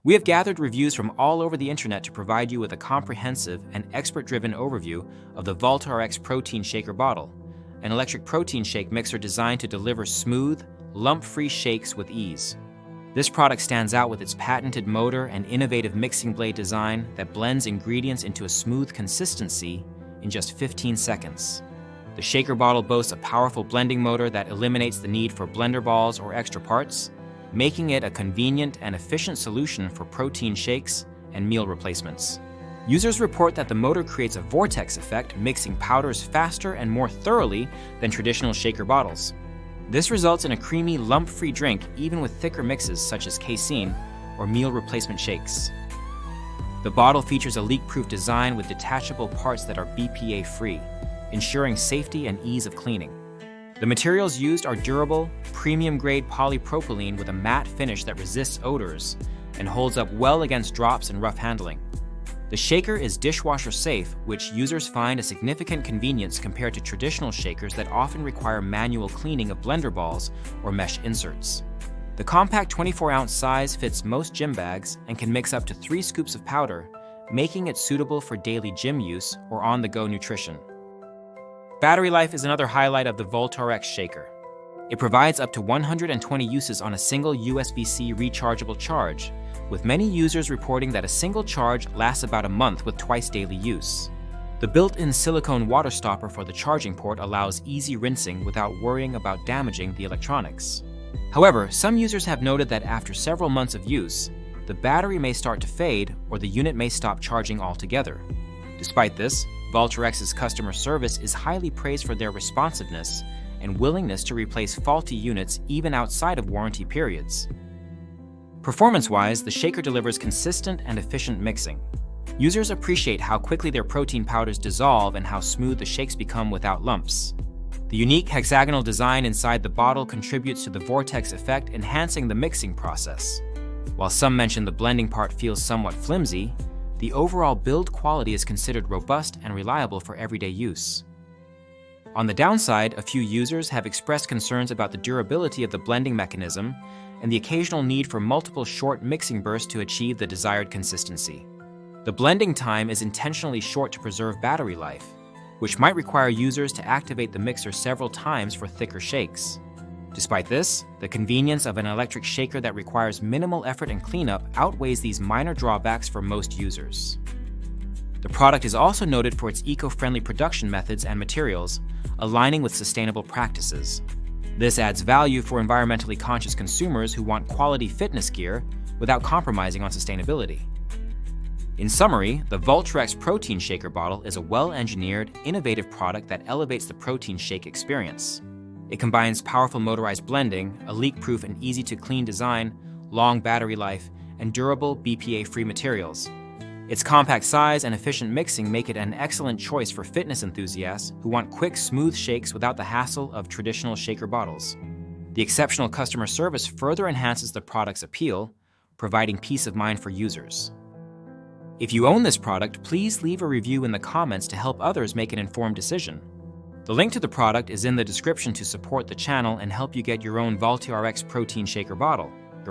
We have gathered reviews from all over the internet to provide you with a comprehensive and expert-driven overview of the VOLTRX Protein Shaker Bottle, an electric protein shake mixer designed to deliver smooth, lump-free shakes with ease. This product stands out with its patented motor and innovative mixing blade design that blends ingredients into a smooth consistency in just 15 seconds. The shaker bottle boasts a powerful blending motor that eliminates the need for blender balls or extra parts, making it a convenient and efficient solution for protein shakes and meal replacements. Users report that the motor creates a vortex effect, mixing powders faster and more thoroughly than traditional shaker bottles. This results in a creamy, lump-free drink even with thicker mixes such as casein or meal replacement shakes. The bottle features a leak-proof design with detachable parts that are BPA-free, ensuring safety and ease of cleaning. The materials used are durable, premium-grade polypropylene with a matte finish that resists odors and holds up well against drops and rough handling. The shaker is dishwasher safe, which users find a significant convenience compared to traditional shakers that often require manual cleaning of blender balls or mesh inserts. The compact 24-ounce size fits most gym bags and can mix up to 3 scoops of powder, making it suitable for daily gym use or on-the-go nutrition. Battery life is another highlight of the VOLTRX shaker. It provides up to 120 uses on a single USB-C rechargeable charge, with many users reporting that a single charge lasts about a month with twice daily use. The built-in silicone water stopper for the charging port allows easy rinsing without worrying about damaging the electronics. However, some users have noted that after several months of use, the battery may start to fade or the unit may stop charging altogether. Despite this, VOLTRX's customer service is highly praised for their responsiveness and willingness to replace faulty units even outside of warranty periods. Performance-wise, the shaker delivers consistent and efficient mixing. Users appreciate how quickly their protein powders dissolve and how smooth the shakes become without lumps. The unique hexagonal design inside the bottle contributes to the vortex effect, enhancing the mixing process. While some mention the blending part feels somewhat flimsy, the overall build quality is considered robust and reliable for everyday use. On the downside, a few users have expressed concerns about the durability of the blending mechanism and the occasional need for multiple short mixing bursts to achieve the desired consistency. The blending time is intentionally short to preserve battery life, which might require users to activate the mixer several times for thicker shakes. Despite this, the convenience of an electric shaker that requires minimal effort and cleanup outweighs these minor drawbacks for most users. The product is also noted for its eco-friendly production methods and materials, aligning with sustainable practices. This adds value for environmentally conscious consumers who want quality fitness gear without compromising on sustainability. In summary, the VOLTRX Protein Shaker Bottle is a well-engineered, innovative product that elevates the protein shake experience. It combines powerful motorized blending, a leak-proof and easy-to-clean design, long battery life, and durable BPA-free materials. Its compact size and efficient mixing make it an excellent choice for fitness enthusiasts who want quick, smooth shakes without the hassle of traditional shaker bottles. The exceptional customer service further enhances the product's appeal, providing peace of mind for users. If you own this product, please leave a review in the comments to help others make an informed decision. The link to the product is in the description to support the channel and help you get your own VOLTRX Protein Shaker Bottle.